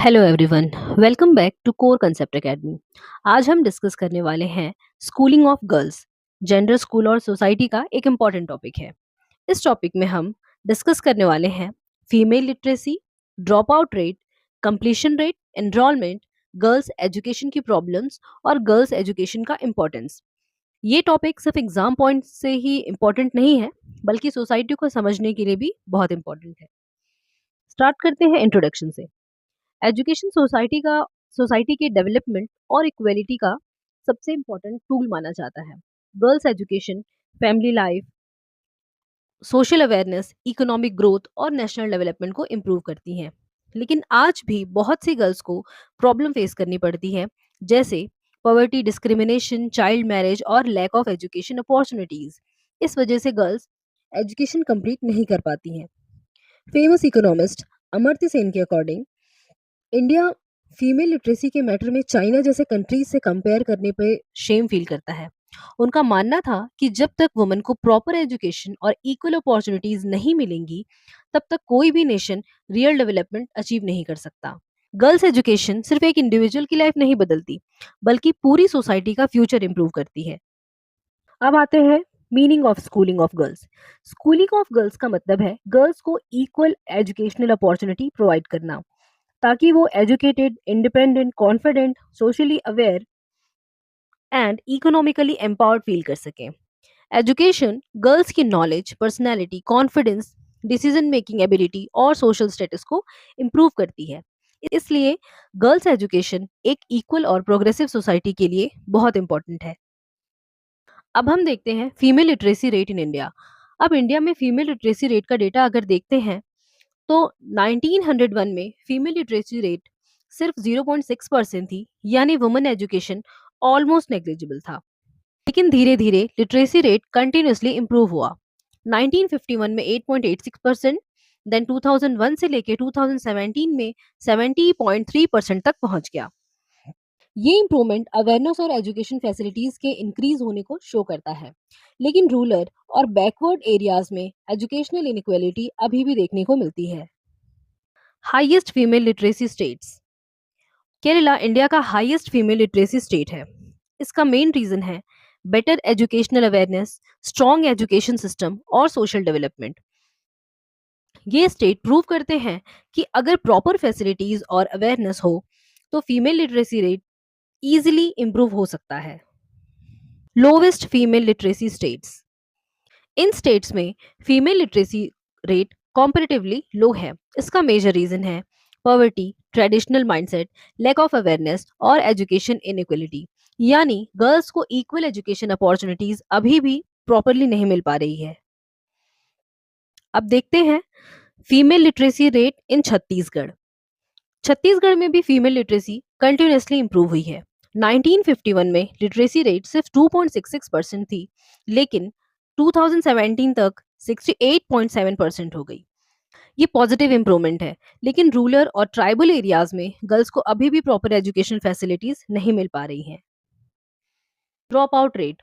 Hello everyone, welcome back to core concept academy. आज हम discuss करने वाले हैं schooling of girls, gender, school और सोसाइटी का एक इम्पॉर्टेंट टॉपिक है। इस टॉपिक में हम डिस्कस करने वाले हैं female literacy, drop out rate, completion rate, enrolment, girls education की प्रॉब्लम्स और गर्ल्स एजुकेशन का इम्पोर्टेंस। ये टॉपिक सिर्फ एग्जाम पॉइंट से ही इम्पोर्टेंट नहीं है, बल्कि सोसाइटी को समझने के लिए भी बहुत इम्पोर्टेंट है। स्टार्ट करते हैं इंट्रोडक्शन से। एजुकेशन सोसाइटी के डेवलपमेंट और इक्वेलिटी का सबसे इम्पोर्टेंट टूल माना जाता है। Girls education family life, social awareness, economic growth और नेशनल डेवलपमेंट को इम्प्रूव करती हैं। लेकिन आज भी बहुत सी गर्ल्स को प्रॉब्लम फेस करनी पड़ती है, जैसे पॉवर्टी, डिस्क्रिमिनेशन, चाइल्ड मैरिज और लैक ऑफ एजुकेशन अपॉर्चुनिटीज। इस वजह से गर्ल्स एजुकेशन कंप्लीट नहीं कर पाती हैं। फेमस इकोनॉमिस्ट अमर्त्य सेन के अकॉर्डिंग इंडिया फीमेल लिटरेसी के मैटर में चाइना जैसे कंट्रीज से कंपेयर करने पे शेम फील करता है। उनका मानना था कि जब तक वुमेन को प्रॉपर एजुकेशन और इक्वल अपॉर्चुनिटीज नहीं मिलेंगी, तब तक कोई भी नेशन रियल डेवलपमेंट अचीव नहीं कर सकता। गर्ल्स एजुकेशन सिर्फ एक इंडिविजुअल की लाइफ नहीं बदलती, बल्कि पूरी सोसाइटी का फ्यूचर इंप्रूव करती है। अब आते हैं meaning of schooling of girls. Schooling of girls का मतलब है गर्ल्स को इक्वल एजुकेशनल अपॉर्चुनिटी प्रोवाइड करना, ताकि वो educated, independent, confident, socially aware and economically empowered feel कर सकें। एजुकेशन गर्ल्स की knowledge, personality, confidence, decision making ability और सोशल स्टेटस को इम्प्रूव करती है। इसलिए गर्ल्स एजुकेशन एक इक्वल और प्रोग्रेसिव सोसाइटी के लिए बहुत इंपॉर्टेंट है। अब हम देखते हैं female literacy rate in India. अब इंडिया में फीमेल लिटरेसी रेट का डेटा अगर देखते हैं, तो 1901 में फीमेल लिटरेसी रेट सिर्फ 0.6% थी, यानी वुमेन एजुकेशन ऑलमोस्ट नेग्लिजिबल था। लेकिन धीरे धीरे लिटरेसी रेट कंटिन्यूसली इंप्रूव हुआ। 1951 में 8.86%, देन 2001 से लेके 2017 में 70.3% तक पहुंच गया। ये इंप्रूवमेंट अवेयरनेस और एजुकेशन फैसिलिटीज के इंक्रीज होने को शो करता है। लेकिन रूरल और बैकवर्ड एरियाज में एजुकेशनल इनइक्वालिटी अभी भी देखने को मिलती है। Highest female literacy states. Kerala India का हाईएस्ट फीमेल लिटरेसी स्टेट है। इसका मेन रीजन है better educational awareness, strong education system और सोशल डेवलपमेंट। ये स्टेट प्रूव करते हैं कि अगर प्रॉपर फैसिलिटीज और अवेयरनेस हो, तो female literacy rate easily improve हो सकता है। Lowest female literacy states. इन स्टेट्स में female literacy rate comparatively low है। इसका मेजर रीजन है poverty, traditional mindset, lack of awareness और एजुकेशन इनइक्वलिटी, यानी गर्ल्स को इक्वल एजुकेशन अपॉर्चुनिटीज अभी भी प्रॉपरली नहीं मिल पा रही है। अब देखते हैं female literacy rate in Chhattisgarh. Chhattisgarh में भी फीमेल लिटरेसी कंटिन्यूसली इंप्रूव हुई है। 1951 में लिटरेसी रेट सिर्फ 2.66% थी, लेकिन 2017 तक 68.7% हो गई। ये पॉजिटिव इंप्रूवमेंट है, लेकिन रूरल और ट्राइबल एरियाज में गर्ल्स को अभी भी प्रॉपर एजुकेशन फैसिलिटीज नहीं मिल पा रही हैं। Drop out rate.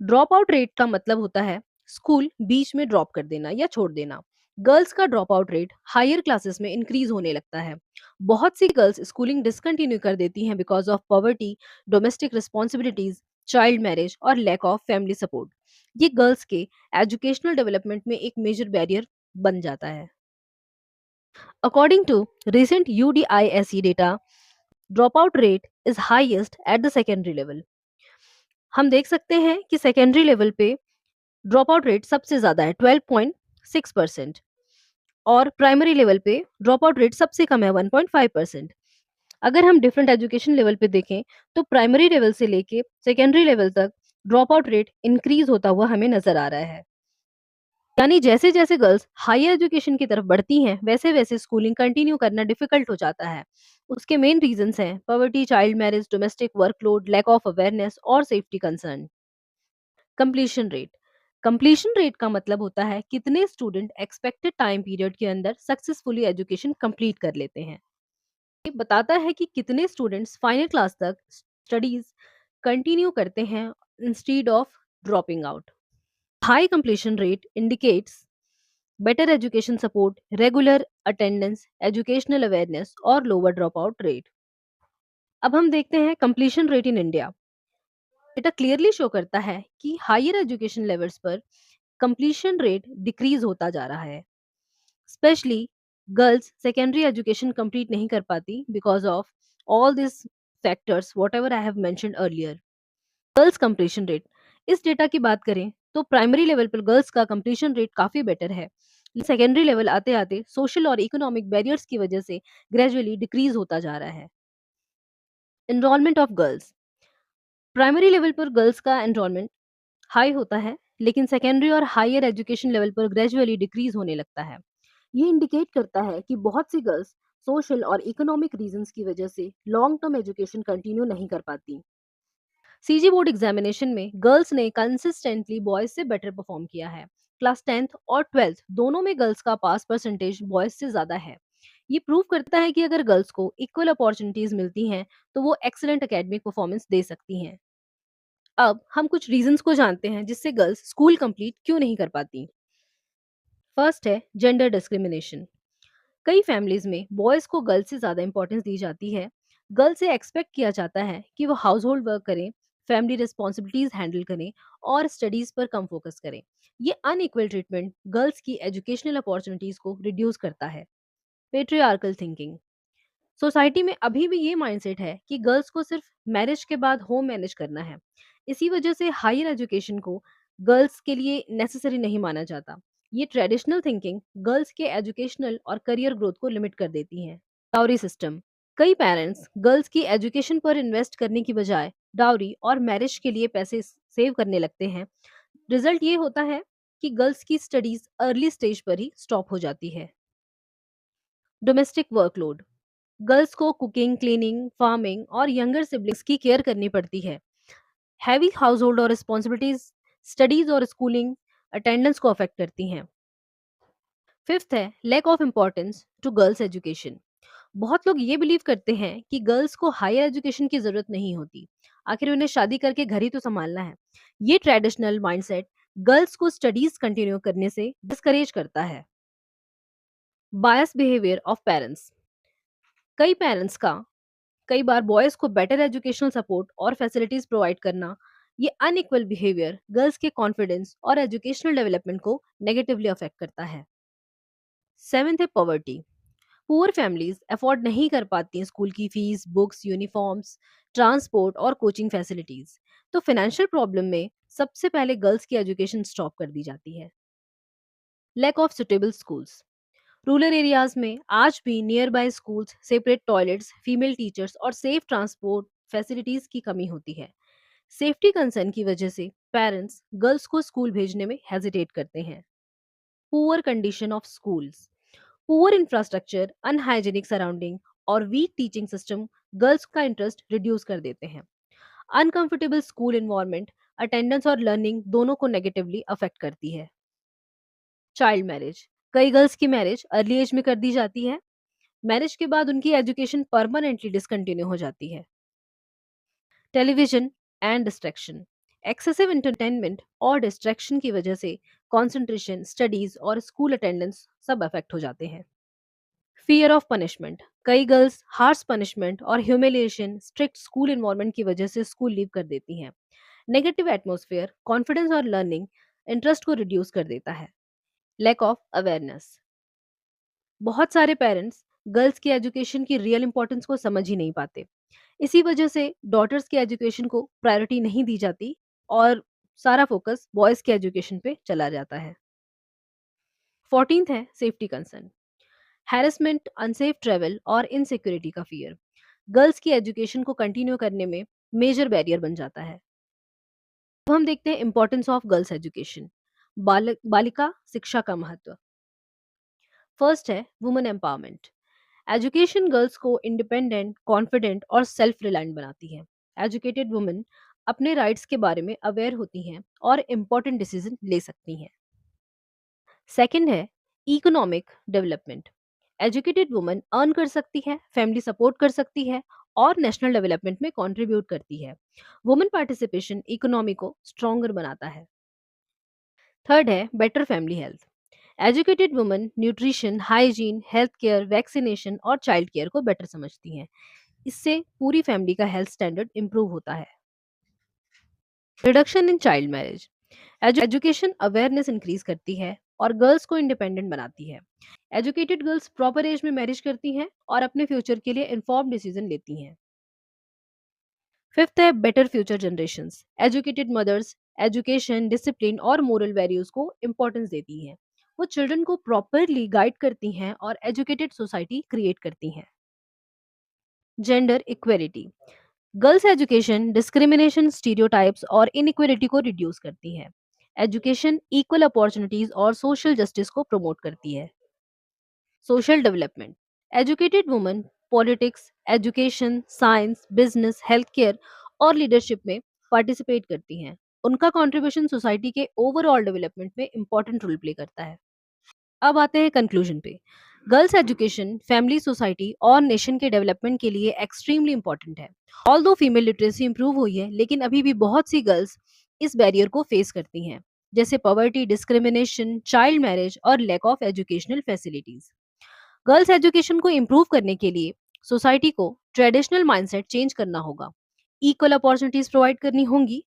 Drop out rate का मतलब होता है स्कूल बीच में ड्रॉप कर देना या छोड़ देना। गर्ल्स का drop out rate higher classes में इंक्रीज होने लगता है। बहुत सी गर्ल्स स्कूलिंग डिसकंटिन्यू कर देती हैं because of poverty, domestic responsibilities, child marriage और लैक ऑफ फैमिली सपोर्ट। ये गर्ल्स के एजुकेशनल डेवलपमेंट में एक मेजर बैरियर बन जाता है। According to recent UDISE data, dropout rate is highest at the secondary level. हम देख सकते हैं कि सेकेंडरी लेवल पे ड्रॉप आउट रेट सबसे ज्यादा है 12.6%, और प्राइमरी लेवल पे ड्रॉप आउट रेट सबसे कम है 1.5%। अगर हम डिफरेंट एजुकेशन लेवल पे देखें, तो प्राइमरी लेवल से लेके सेकेंडरी लेवल तक ड्रॉप आउट रेट इंक्रीज होता हुआ हमें नजर आ रहा है। यानी जैसे जैसे गर्ल्स हायर एजुकेशन की तरफ बढ़ती हैं, वैसे वैसे स्कूलिंग कंटिन्यू करना डिफिकल्ट हो जाता है। उसके मेन रीजंस हैं poverty, child marriage, domestic workload, lack of awareness और safety concern. Completion rate. Completion rate का मतलब होता है कितने स्टूडेंट एक्सपेक्टेड टाइम पीरियड के अंदर सक्सेसफुली एजुकेशन कंप्लीट कर लेते हैं। ये बताता है कि कितने स्टूडेंट्स फाइनल क्लास तक स्टडीज कंटिन्यू करते हैं instead of dropping out. High completion rate indicates better education support, regular attendance, educational awareness और लोअर ड्रॉप आउट रेट। अब हम देखते हैं completion rate in India. Data clearly show करता है कि हायर एजुकेशन लेवल्स पर कंप्लीशन रेट डिक्रीज होता जा रहा है। Specially girls secondary education complete नहीं कर पाती because of all this factors what ever I have mentioned earlier. Girls completion rate, इस डेटा की बात करें तो प्राइमरी लेवल पर गर्ल्स का कंप्लीशन रेट काफी बेटर है। सेकेंडरी लेवल आते आते सोशल और इकोनॉमिक बैरियर्स की वजह से ग्रेजुअली डिक्रीज होता जा रहा है। Enrolment of girls, primary level पर गर्ल्स का एनरोलमेंट हाई होता है, लेकिन सेकेंडरी और हायर एजुकेशन लेवल पर ग्रेजुअली डिक्रीज होने लगता है। ये इंडिकेट करता है कि बहुत सी गर्ल्स सोशल और इकोनॉमिक रीजंस की वजह से लॉन्ग टर्म एजुकेशन कंटिन्यू नहीं कर पाती। सीजी बोर्ड एग्जामिनेशन में गर्ल्स ने कंसिस्टेंटली बॉयज से बेटर परफॉर्म किया है। क्लास 10th और 12th दोनों में गर्ल्स का पास परसेंटेज बॉयज से ज्यादा है। ये प्रूव करता है कि अगर गर्ल्स को इक्वल अपॉर्चुनिटीज मिलती हैं तो वो एक्सेलेंट एकेडमिक परफॉर्मेंस दे सकती हैं। अब हम कुछ रीजंस को जानते हैं जिससे गर्ल्स स्कूल कंप्लीट क्यों नहीं कर पाती। फर्स्ट है जेंडर डिस्क्रिमिनेशन। कई फैमिलीज में बॉयज को गर्ल्स से ज्यादा इंपॉर्टेंस दी जाती है। गर्ल से एक्सपेक्ट किया जाता है कि वो हाउस होल्ड वर्क करें, फैमिली रिस्पॉन्सिबिलिटीज हैंडल करें और स्टडीज पर कम फोकस करें। ये अनइक्वल ट्रीटमेंट गर्ल्स की एजुकेशनल अपॉर्चुनिटीज को रिड्यूस करता है। पेट्रियार्कल थिंकिंग, सोसाइटी में अभी भी ये माइंडसेट है कि गर्ल्स को सिर्फ मैरिज के बाद होम मैनेज करना है। इसी वजह से हायर एजुकेशन को गर्ल्स के लिए नेसेसरी नहीं माना जाता। ये ट्रेडिशनल थिंकिंग गर्ल्स के एजुकेशनल और करियर ग्रोथ को लिमिट कर देती है। डाउरी सिस्टम, कई पेरेंट्स गर्ल्स की एजुकेशन पर इन्वेस्ट करने की बजाय डाउरी और मैरिज के लिए पैसे सेव करने लगते हैं। रिजल्ट ये होता है कि गर्ल्स की स्टडीज अर्ली स्टेज पर ही स्टॉप हो जाती है। डोमेस्टिक वर्कलोड, गर्ल्स को कुकिंग, क्लीनिंग, फार्मिंग और यंगर सिबलिंग्स की केयर करनी पड़ती है। हैवी हाउस होल्ड और रिस्पॉन्सिबिलिटीज स्टडीज और स्कूलिंग अटेंडेंस को अफेक्ट करती हैं। फिफ्थ है lack of importance to girls education. बहुत लोग ये बिलीव करते हैं कि गर्ल्स को हायर एजुकेशन की जरूरत नहीं होती, आखिर उन्हें शादी करके घर ही तो संभालना है। ये ट्रेडिशनल माइंडसेट गर्ल्स को स्टडीज कंटिन्यू करने से डिस्करेज करता है। बायस बिहेवियर ऑफ पेरेंट्स, कई पेरेंट्स का कई बार बॉयज को बेटर एजुकेशनल सपोर्ट और फैसिलिटीज प्रोवाइड करना, ये अनइक्वल बिहेवियर गर्ल्स के कॉन्फिडेंस और एजुकेशनल डेवलपमेंट को नेगेटिवली अफेक्ट करता है। सेवेंथ है पॉवर्टी, पुअर फैमिलीज अफोर्ड नहीं कर पाती स्कूल की फीस, बुक्स, यूनिफॉर्म्स, ट्रांसपोर्ट और कोचिंग फैसिलिटीज। तो फाइनेंशियल प्रॉब्लम में सबसे पहले गर्ल्स की एजुकेशन स्टॉप कर दी जाती है। Lack of suitable schools, rural areas में आज भी nearby schools, separate toilets, female teachers और सेफ ट्रांसपोर्ट फैसिलिटीज की कमी होती है। सेफ्टी कंसर्न की वजह से पेरेंट्स गर्ल्स को स्कूल भेजने में हेजिटेट करते हैं। Poor condition of schools, poor infrastructure, unhygienic surrounding और वीक टीचिंग सिस्टम गर्ल्स का इंटरेस्ट रिड्यूस कर देते हैं। अनकंफर्टेबल स्कूल इन्वायरमेंट अटेंडेंस और लर्निंग दोनों को नेगेटिवली अफेक्ट करती है। चाइल्ड मैरिज, कई गर्ल्स की मैरिज अर्ली एज में कर दी जाती है। मैरिज के बाद उनकी एजुकेशन परमानेंटली डिसकंटिन्यू हो जाती है। Television and distraction, excessive entertainment और डिस्ट्रैक्शन की वजह से कंसंट्रेशन, स्टडीज और स्कूल अटेंडेंस सब अफेक्ट हो जाते हैं। फियर ऑफ पनिशमेंट, कई गर्ल्स हार्श पनिशमेंट और ह्यूमिलिएशन, स्ट्रिक्ट स्कूल इन्वायरमेंट की वजह से स्कूल लीव कर देती हैं। नेगेटिव एटमोसफेयर कॉन्फिडेंस और लर्निंग इंटरेस्ट को रिड्यूस कर देता है। लैक ऑफ अवेयरनेस, बहुत सारे पेरेंट्स गर्ल्स की एजुकेशन की रियल इंपॉर्टेंस को समझ ही नहीं पाते। इसी वजह से डॉटर्स की एजुकेशन को प्रायोरिटी नहीं दी जाती और सारा फोकस बॉयज के एजुकेशन पे चला जाता है। 14th है safety concern, harassment, unsafe travel और इनसिक्योरिटी का फियर गर्ल्स की एजुकेशन को कंटिन्यू करने में मेजर बैरियर बन जाता है। अब हम देखते हैं इंपॉर्टेंस ऑफ गर्ल्स एजुकेशन, बालिका शिक्षा का महत्व। फर्स्ट है वुमेन एम्पावरमेंट, एजुकेशन गर्ल्स को इंडिपेंडेंट, कॉन्फिडेंट और सेल्फ रिलायंट बनाती है। एजुकेटेड वुमेन अपने राइट्स के बारे में अवेयर होती हैं और इम्पोर्टेंट डिसीजन ले सकती हैं। सेकंड है economic development, educated woman earn कर सकती है, फैमिली सपोर्ट कर सकती है और नेशनल डेवलपमेंट में कंट्रीब्यूट करती है। वुमेन पार्टिसिपेशन इकोनॉमी को स्ट्रॉन्गर बनाता है। थर्ड है better family health, educated woman nutrition, hygiene, health care, vaccination और चाइल्ड केयर को बेटर समझती हैं। इससे पूरी फैमिली का हेल्थ स्टैंडर्ड इंप्रूव होता है। Reduction in child marriage. Education awareness increase करती है और गर्ल्स को इंडिपेंडेंट बनाती है। एजुकेटेड गर्ल्स प्रॉपर एज में मैरिज करती हैं और अपने फ्यूचर के लिए इन्फॉर्म डिसीजन लेती हैं। फिफ्थ है better future generations. Educated mothers education, discipline और मोरल वैल्यूज को इम्पोर्टेंस देती हैं। वो चिल्ड्रन को प्रॉपरली गाइड करती हैं और एजुकेटेड सोसाइटी क्रिएट करती हैं। Gender equality. Girls education discrimination, stereotypes और इनइक्वालिटी को रिड्यूस करती है। एजुकेशन इक्वल अपॉर्चुनिटीज और सोशल जस्टिस को प्रमोट करती है। Social development. Educated women politics, education, science, business, health care और लीडरशिप में पार्टिसिपेट करती हैं। उनका कंट्रीब्यूशन सोसाइटी के ओवरऑल डेवलपमेंट में इंपॉर्टेंट रोल प्ले करता है। अब आते हैं कंक्लूजन पे। गर्ल्स एजुकेशन फैमिली, सोसाइटी और नेशन के डेवलपमेंट के लिए एक्सट्रीमली इंपॉर्टेंट है। ऑल्दो फीमेल लिटरेसी इंप्रूव हुई है, लेकिन अभी भी बहुत सी गर्ल्स इस बैरियर को फेस करती हैं, जैसे पॉवर्टी, डिस्क्रिमिनेशन, चाइल्ड मैरिज और lack of educational facilities. Girls education को इम्प्रूव करने के लिए सोसाइटी को ट्रेडिशनल माइंडसेट चेंज करना होगा, इक्वल अपॉर्चुनिटीज प्रोवाइड करनी होंगी,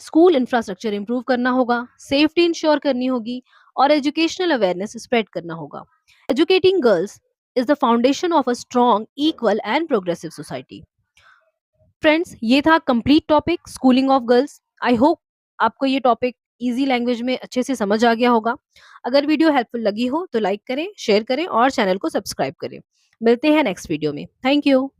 स्कूल इंफ्रास्ट्रक्चर इंप्रूव करना होगा, सेफ्टी इंश्योर करनी होगी और एजुकेशनल अवेयरनेस स्प्रेड करना होगा। Educating girls is the foundation of a strong, equal and progressive society. Friends, ये था complete topic schooling of girls. I hope आपको ये टॉपिक इजी लैंग्वेज में अच्छे से समझ आ गया होगा। अगर वीडियो हेल्पफुल लगी हो तो लाइक करें, शेयर करें और चैनल को सब्सक्राइब करें। मिलते हैं नेक्स्ट वीडियो में। Thank you.